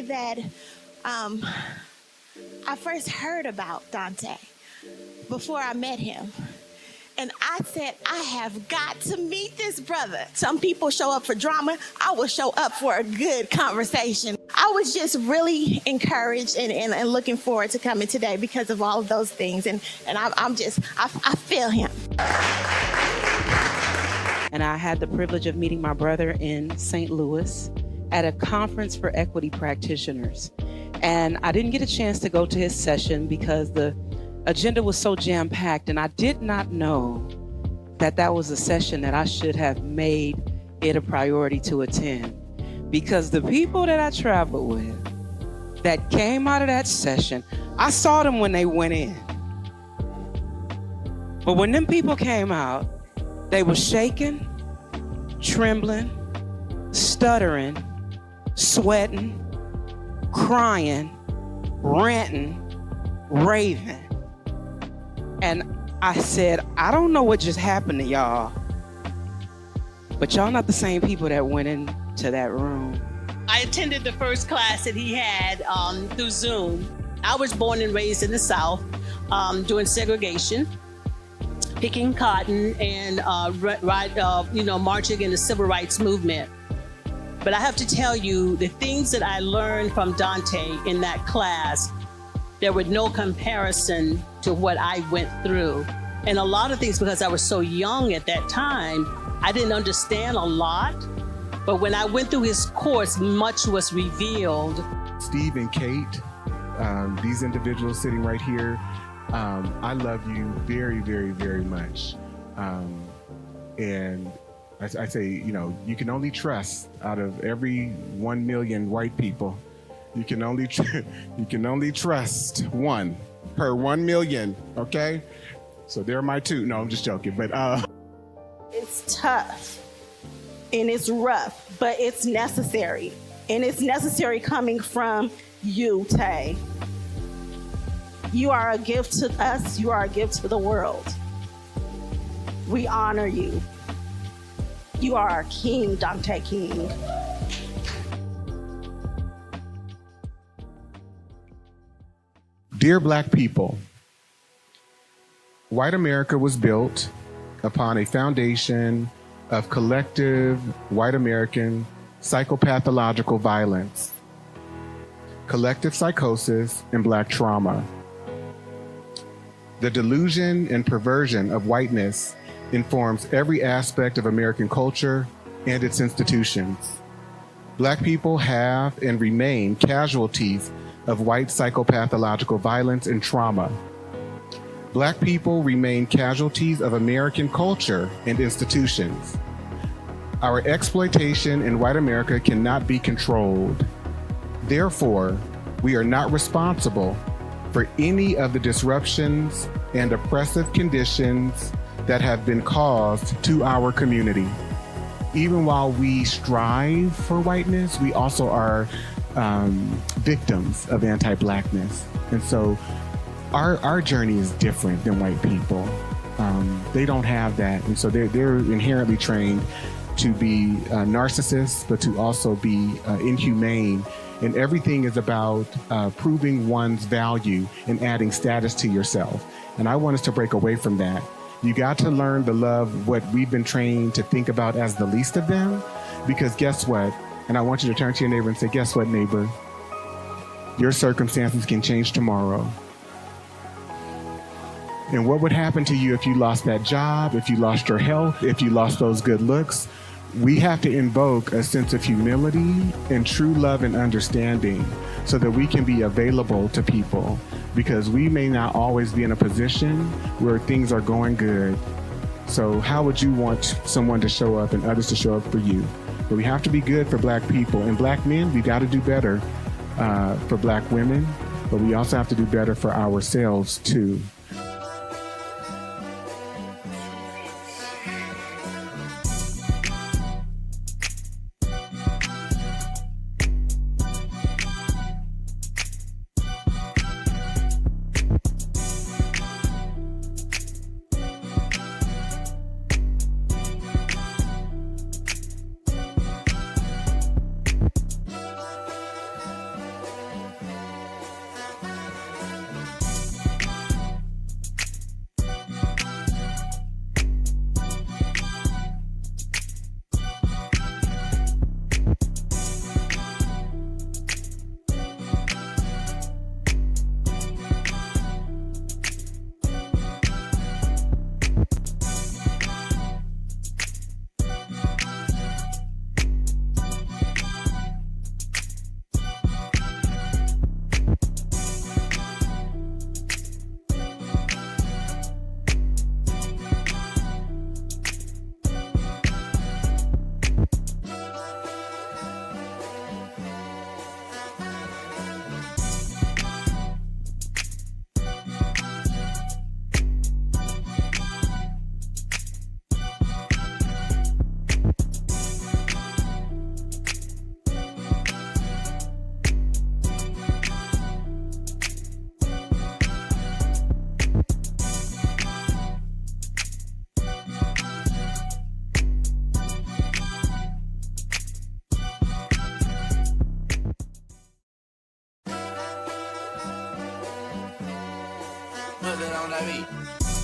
day that I first heard about Dante, before I met him. And I said, I have got to meet this brother. Some people show up for drama. I will show up for a good conversation. I was just really encouraged and looking forward to coming today because of all of those things. And I feel him. And I had the privilege of meeting my brother in St. Louis at a conference for equity practitioners. And I didn't get a chance to go to his session because the agenda was so jam-packed, and I did not know that that was a session that I should have made it a priority to attend. Because the people that I traveled with that came out of that session, I saw them when they went in. But when them people came out, they were shaking, trembling, stuttering, sweating, crying, ranting, raving. And I said, I don't know what just happened to y'all, but y'all not the same people that went into that room. I attended the first class that he had through Zoom. I was born and raised in the South during segregation, picking cotton and marching in the civil rights movement. But I have to tell you, the things that I learned from Dante in that class, there was no comparison to what I went through. And a lot of things, because I was so young at that time, I didn't understand a lot. But when I went through his course, much was revealed. Steve and Kate, these individuals sitting right here, I love you very, very, very much. And I say, you can only trust out of every 1 million white people. You can only trust one per 1 million, okay? So they're my two. No, I'm just joking, but It's tough and it's rough, but it's necessary. And it's necessary coming from you, Tay. You are a gift to us. You are a gift to the world. We honor you. You are our king, Dante King. Dear Black people, white America was built upon a foundation of collective white American psychopathological violence, collective psychosis, and Black trauma. The delusion and perversion of whiteness informs every aspect of American culture and its institutions. Black people have and remain casualties of white psychopathological violence and trauma. Black people remain casualties of American culture and institutions. Our exploitation in white America cannot be controlled. Therefore, we are not responsible for any of the disruptions and oppressive conditions that have been caused to our community. Even while we strive for whiteness, we also are victims of anti-Blackness. And so our journey is different than white people. They don't have that. And so they're inherently trained to be narcissists, but to also be inhumane. And everything is about proving one's value and adding status to yourself. And I want us to break away from that. You got to learn to love what we've been trained to think about as the least of them, because guess what? And I want you to turn to your neighbor and say, guess what, neighbor? Your circumstances can change tomorrow. And what would happen to you if you lost that job, if you lost your health, if you lost those good looks? We have to invoke a sense of humility and true love and understanding so that we can be available to people, because we may not always be in a position where things are going good. So how would you want someone to show up and others to show up for you? But we have to be good for Black people. And Black men, we got to do better for Black women, but we also have to do better for ourselves too.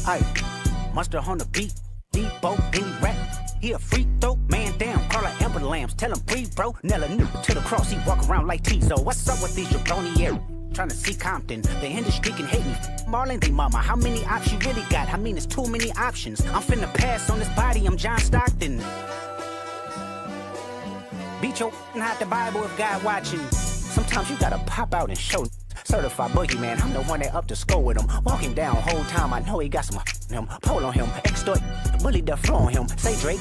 Aye, monster on the beat, Debo, any rap. He a freak throw, man down, call her Amber Lambs, tell him breathe, bro. Nella new to the cross, he walk around like Tizo. What's up with these jabroni air? Trying to see Compton, the industry can hate me. Marlon, they mama, how many options you really got? I mean, it's too many options. I'm finna pass on this body, I'm John Stockton. Beat your hide the Bible if God watching. Sometimes you gotta pop out and show. Certified boogeyman, I'm the one that up to score with him. Walking down whole time, I know he got some him. Pull on him, extort, bully the flow on him. Say Drake,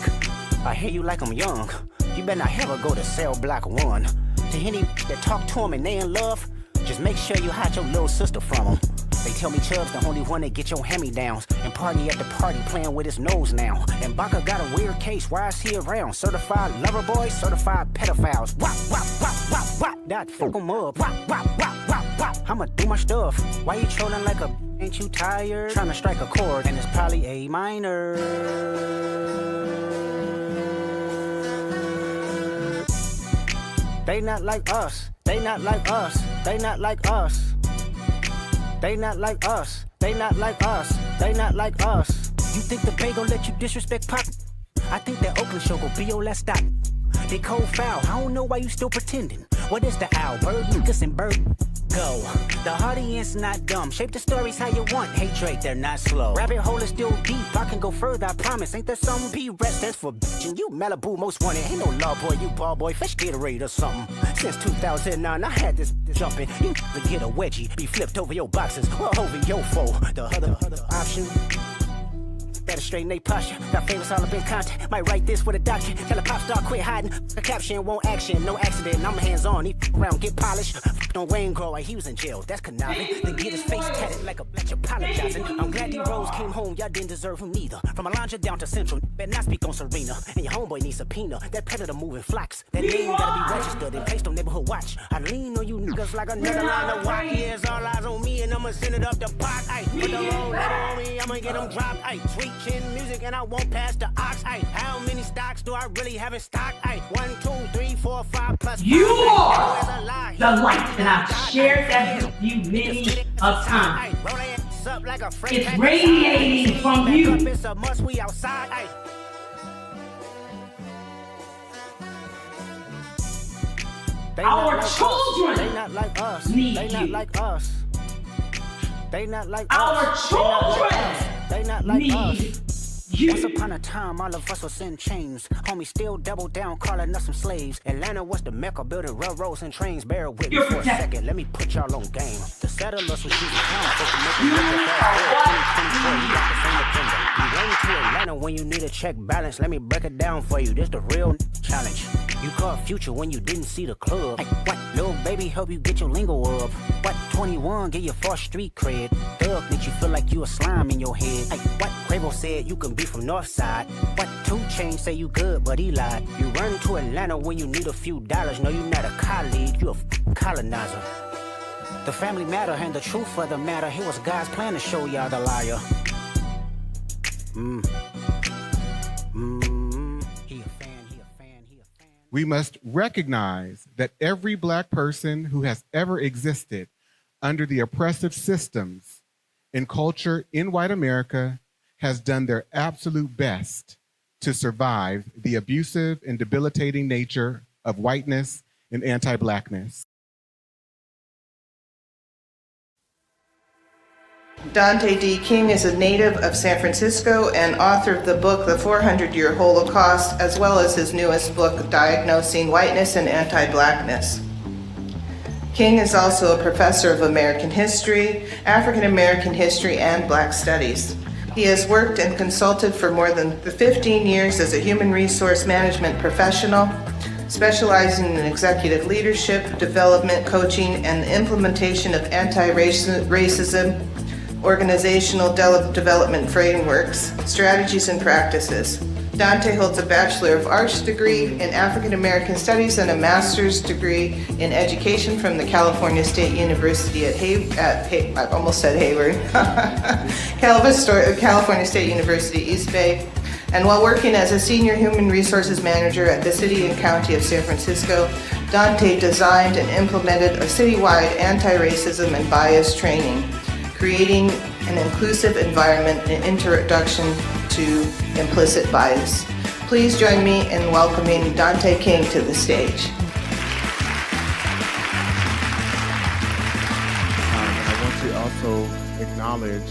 I hear you like I'm young. You better not ever go to cell block 1. To any that talk to him and they in love, just make sure you hide your little sister from him. They tell me Chubb's the only one that get your hand-me-downs. And party at the party playing with his nose now. And Baca got a weird case, why is he around? Certified lover boys, certified pedophiles. Wop, wop, wop, wop, wop. That fuck him up. Wop, wop, wop, wop, wop. I'ma do my stuff. Why you trolling like a ain't you tired? Trying to strike a chord and it's probably A minor. They not like us. They not like us. They not like us. They not like us. They not like us. They not like us. You think the Bay gon' let you disrespect Pop? I think that Oakland show gon' be your last stop. They cold foul. I don't know why you still pretending. What is the owl? Bird, Lucas, and Bird. Go. The audience not dumb. Shape the stories how you want. Hey Drake, they're not slow. Rabbit hole is still deep. I can go further, I promise. Ain't there some P-rest that's for bitchin'? You Malibu most wanted. Ain't no law boy, you ball boy. Fish Gatorade or something. Since 2009, I had this jumping. You to get a wedgie. Be flipped over your boxes or over your foe. The other option. Better straighten they posture. Got famous all up in content. Might write this with a doctor. Tell a pop star quit hiding. A caption won't action. No accident. I'm hands on. He around get polished. On Wayne Grow like he was in jail. That's conniving. Then get his face tatted like a bitch apologizing. I'm glad D Rose came home. Y'all didn't deserve him neither. From Alondra down to Central. Better not speak on Serena. And your homeboy needs subpoena. That predator moving flocks. That name gotta be registered and placed on neighborhood watch. I lean on you niggas like another line of walk. Yeah, it's all eyes on me and I'ma send it up the pot. Ay, put the wrong letter on me. I'ma get them dropped. Ay, sweet chin music and I won't pass the ox. Ay, how many stocks do I really have in stock? Ay, 1, 2, 3, 4, 5 plus. You are the light, and I've shared that with you many a time. It's radiating from you. It's a must, we outside. Ay. Our children They not like us. need They not you. like us. They not like Our us. children They not like us. need Once you. upon a time, all of us was in chains. Homie still double down, calling us some slaves. Atlanta was the mecca, building railroads and trains. Bear with me You're for a protected. second, let me put y'all on game. The settlers was using town, folks to make You them look are fast. what 2024, you got the same agenda. You run to Atlanta when you need a check balance. Let me break it down for you. This the real challenge. You caught Future when you didn't see the club. Hey, what? Little baby help you get your lingo up. What? 21 get your first street cred. Thug make you feel like you a slime in your head. Hey, what? Quavo said you can be from North Side. What? 2 Chainz say you good, but he lied. You run to Atlanta when you need a few dollars. No, you're not a colleague, you a colonizer. The family matter and the truth of the matter. It was God's plan to show y'all the liar. He a fan. We must recognize that every Black person who has ever existed under the oppressive systems and culture in white America has done their absolute best to survive the abusive and debilitating nature of whiteness and anti-Blackness. Dante D. King is a native of San Francisco and author of the book The 400-Year Holocaust, as well as his newest book, Diagnosing Whiteness and Anti-Blackness. King is also a professor of American history, African American history, and Black studies. He has worked and consulted for more than 15 years as a human resource management professional, specializing in executive leadership, development, coaching, and the implementation of anti-racism, organizational development frameworks, strategies, and practices. Dante holds a Bachelor of Arts degree in African American Studies and a Master's degree in Education from the California State University at I almost said Hayward, California State University, East Bay. And while working as a Senior Human Resources Manager at the City and County of San Francisco, Dante designed and implemented a citywide anti-racism and bias training, creating an an inclusive environment and introduction to implicit bias. Please join me in welcoming Dante King to the stage. I want to also acknowledge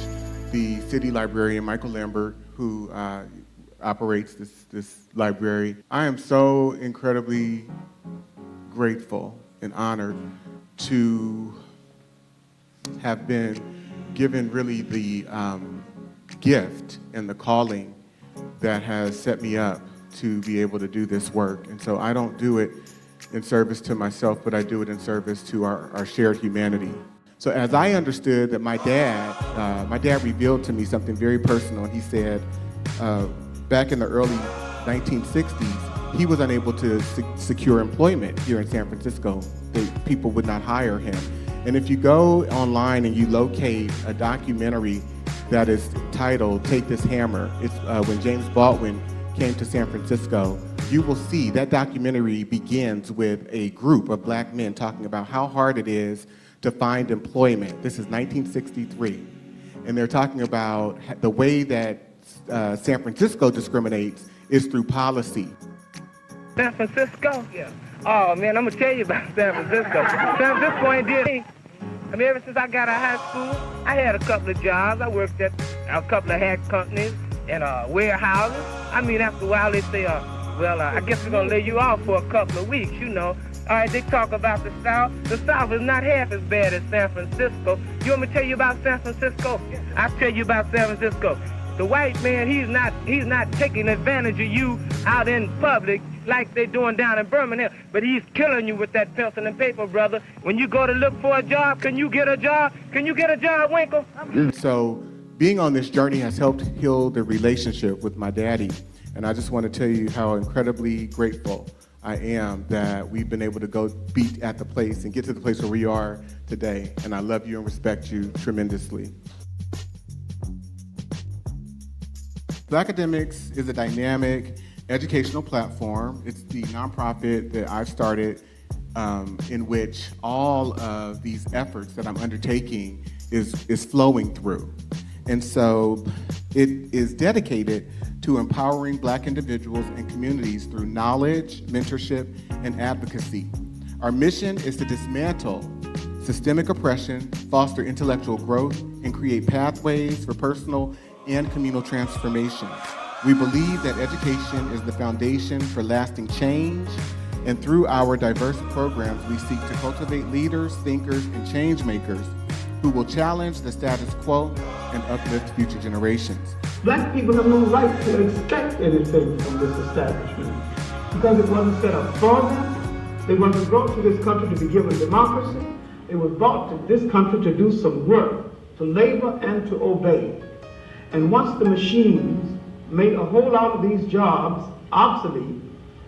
the city librarian, Michael Lambert, who operates this library. I am so incredibly grateful and honored to have been given really the gift and the calling that has set me up to be able to do this work. And so I don't do it in service to myself, but I do it in service to our shared humanity. So as I understood that my dad revealed to me something very personal. And he said, back in the early 1960s, he was unable to secure employment here in San Francisco. People would not hire him. And if you go online and you locate a documentary that is titled Take This Hammer, it's when James Baldwin came to San Francisco, you will see that documentary begins with a group of black men talking about how hard it is to find employment. This is 1963. And they're talking about the way that San Francisco discriminates is through policy. San Francisco? Yeah. Oh man, I'm gonna tell you about San Francisco. San Francisco ain't did anything. I mean, ever since I got out of high school, I had a couple of jobs. I worked at a couple of hat companies and warehouses. I mean, after a while they say, well, I guess we're gonna lay you off for a couple of weeks, you know. All right, they talk about the South. The South is not half as bad as San Francisco. You want me to tell you about San Francisco? I'll tell you about San Francisco. The white man, he's not taking advantage of you out in public like they're doing down in Birmingham, but he's killing you with that pencil and paper, brother. When you go to look for a job, can you get a job? Can you get a job, Winkle? So being on this journey has helped heal the relationship with my daddy. And I just want to tell you how incredibly grateful I am that we've been able to go be at the place and get to the place where we are today. And I love you and respect you tremendously. Black Academics is a dynamic educational platform. It's the nonprofit that I've started in which all of these efforts that I'm undertaking is flowing through. And so it is dedicated to empowering Black individuals and communities through knowledge, mentorship, and advocacy. Our mission is to dismantle systemic oppression, foster intellectual growth, and create pathways for personal and communal transformation. We believe that education is the foundation for lasting change, and through our diverse programs, we seek to cultivate leaders, thinkers, and change makers who will challenge the status quo and uplift future generations. Black people have no right to expect anything from this establishment because it wasn't set up for them. They wasn't brought to this country to be given democracy. It was brought to this country to do some work, to labor and to obey. And once the machines made a whole lot of these jobs obsolete,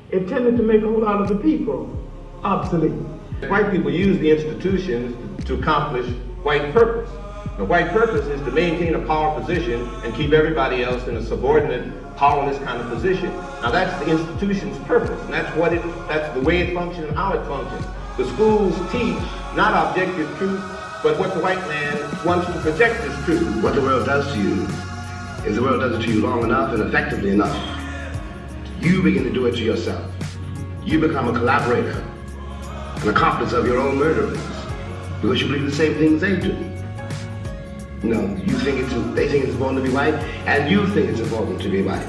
it tended to make a whole lot of the people obsolete. White people use the institutions to accomplish white purpose. The white purpose is to maintain a power position and keep everybody else in a subordinate, powerless kind of position. Now that's the institution's purpose, and that's the way it functions and how it functions. The schools teach not objective truth, but what the white man wants to project as truth. What the world does to you is the world does it to you long enough and effectively enough. You begin to do it to yourself. You become a collaborator, an accomplice of your own murderers, because you believe the same things they do. No, they think it's important to be white, and you think it's important to be white.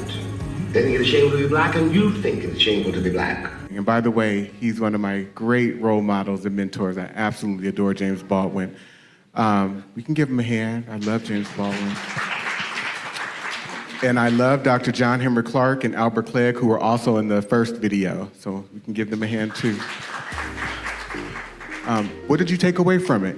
They think it's shameful to be black, and you think it's shameful to be black. And by the way, he's one of my great role models and mentors. I absolutely adore James Baldwin. We can give him a hand. I love James Baldwin. And I love Dr. John Henry Clark and Albert Clegg, who were also in the first video. So we can give them a hand too. What did you take away from it?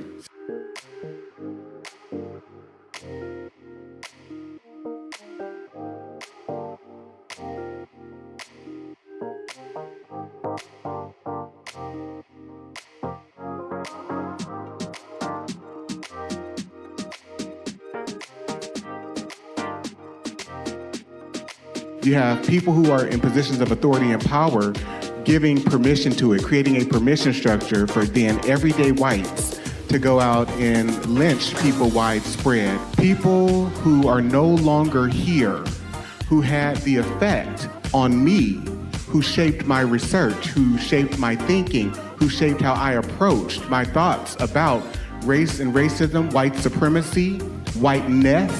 You have people who are in positions of authority and power giving permission to it, creating a permission structure for then everyday whites to go out and lynch people widespread. People who are no longer here, who had the effect on me, who shaped my research, who shaped my thinking, who shaped how I approached my thoughts about race and racism, white supremacy, whiteness,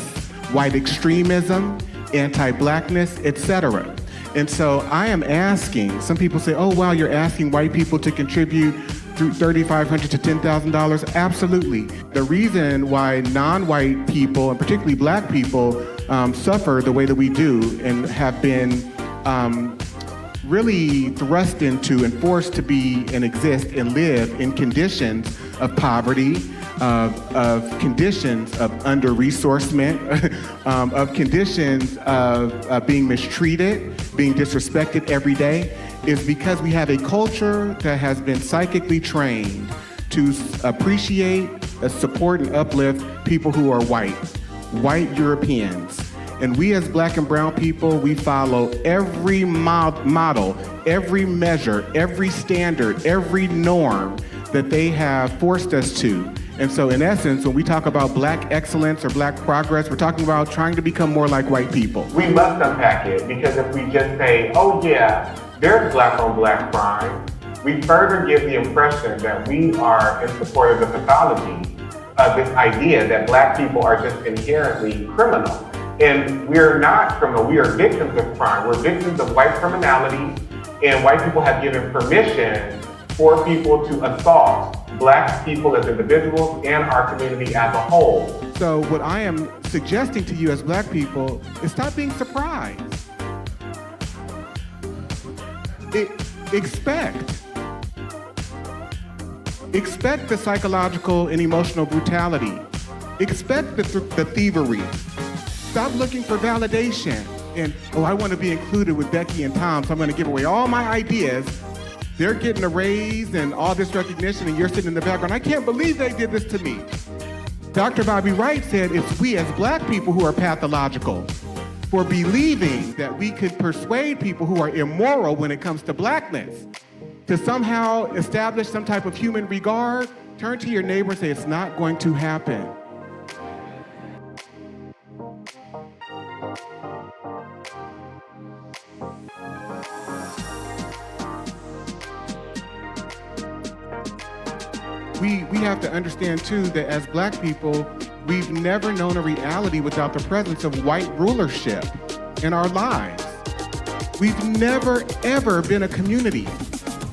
white extremism, anti-blackness, etc. And so I am asking, some people say, oh, wow, you're asking white people to contribute through $3,500 to $10,000. Absolutely. The reason why non-white people, and particularly black people, suffer the way that we do and have been really thrust into and forced to be and exist and live in conditions of poverty, of conditions of under-resourcement, of conditions of being mistreated, being disrespected every day, is because we have a culture that has been psychically trained to appreciate, support, and uplift people who are white Europeans. And we as black and brown people, we follow every model, every measure, every standard, every norm that they have forced us to. And so in essence, when we talk about black excellence or black progress, we're talking about trying to become more like white people. We must unpack it, because if we just say, oh yeah, there's black on black crime, we further give the impression that we are in support of the pathology of this idea that black people are just inherently criminal. And we're not criminal, we are victims of crime. We're victims of white criminality, and white people have given permission for people to assault black people as individuals and our community as a whole. So what I am suggesting to you as black people is stop being surprised. Expect the psychological and emotional brutality. Expect the thievery. Stop looking for validation. And, oh, I want to be included with Becky and Tom, so I'm going to give away all my ideas. They're getting a raise and all this recognition, and you're sitting in the background. I can't believe they did this to me. Dr. Bobby Wright said it's we as black people who are pathological for believing that we could persuade people who are immoral when it comes to blackness to somehow establish some type of human regard. Turn to your neighbor and say, it's not going to happen. We have to understand too that as black people, we've never known a reality without the presence of white rulership in our lives. We've never ever been a community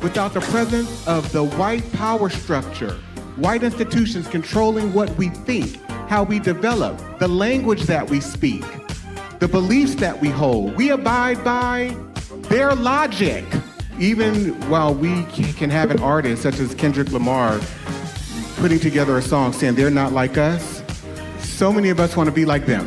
without the presence of the white power structure, white institutions controlling what we think, how we develop, the language that we speak, the beliefs that we hold. We abide by their logic. Even while we can have an artist such as Kendrick Lamar putting together a song saying they're not like us, so many of us want to be like them.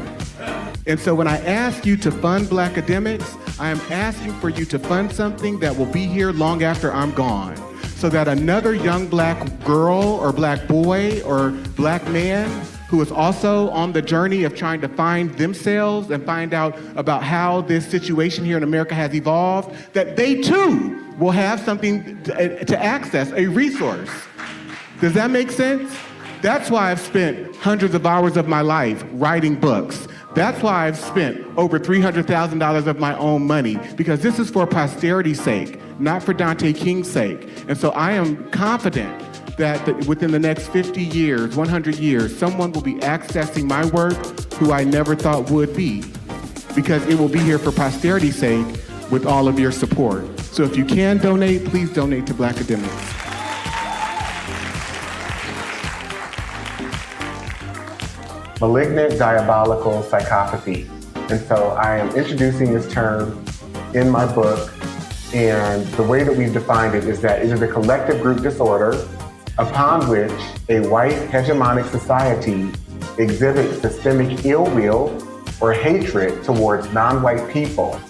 And so when I ask you to fund black academics, I am asking for you to fund something that will be here long after I'm gone, so that another young black girl or black boy or black man who is also on the journey of trying to find themselves and find out about how this situation here in America has evolved, that they too will have something to access, a resource. Does that make sense? That's why I've spent hundreds of hours of my life writing books. That's why I've spent over $300,000 of my own money, because this is for posterity's sake, not for Dante King's sake. And so I am confident that within the next 50 years, 100 years, someone will be accessing my work who I never thought would be, because it will be here for posterity's sake with all of your support. So if you can donate, please donate to Black Academics. Malignant diabolical psychopathy. And so I am introducing this term in my book, and the way that we've defined it is that it is a collective group disorder upon which a white hegemonic society exhibits systemic ill will or hatred towards non-white people.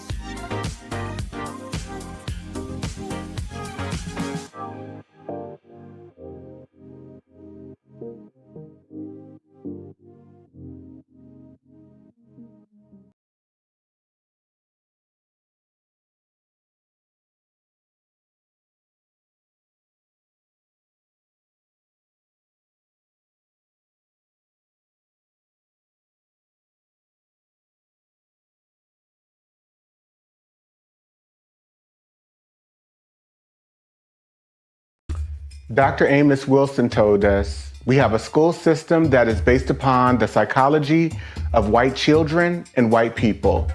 Dr. Amos Wilson told us, we have a school system that is based upon the psychology of white children and white people.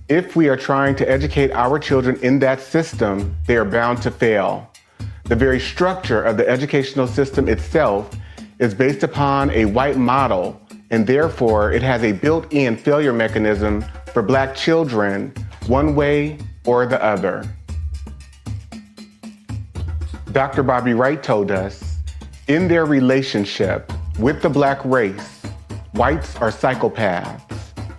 If we are trying to educate our children in that system, they are bound to fail. The very structure of the educational system itself is based upon a white model, and therefore it has a built-in failure mechanism for Black children, one way or the other. Dr. Bobby Wright told us, in their relationship with the Black race, whites are psychopaths,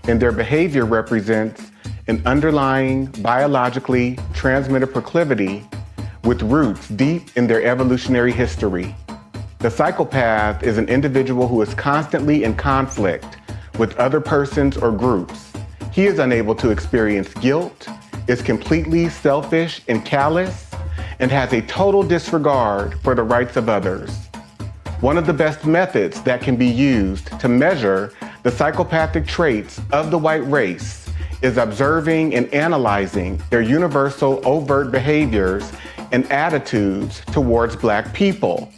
and their behavior represents an underlying biologically transmitted proclivity with roots deep in their evolutionary history. The psychopath is an individual who is constantly in conflict with other persons or groups. He is unable to experience guilt, is completely selfish and callous, and has a total disregard for the rights of others. One of the best methods that can be used to measure the psychopathic traits of the white race is observing and analyzing their universal overt behaviors and attitudes towards Black people.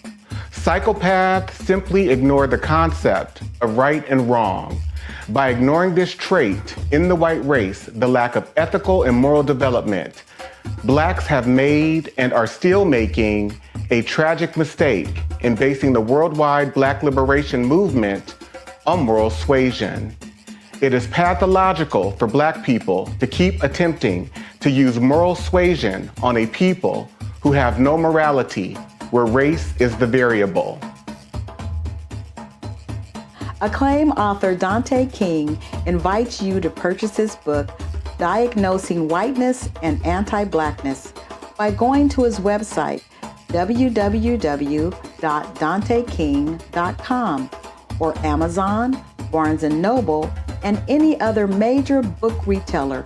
Psychopaths simply ignore the concept of right and wrong. By ignoring this trait in the white race, the lack of ethical and moral development, Blacks have made and are still making a tragic mistake in basing the worldwide Black liberation movement on moral suasion. It is pathological for Black people to keep attempting to use moral suasion on a people who have no morality, where race is the variable. Acclaimed author Dante King invites you to purchase his book, Diagnosing Whiteness and Anti-Blackness, by going to his website, www.danteking.com, or Amazon, Barnes & Noble, and any other major book retailer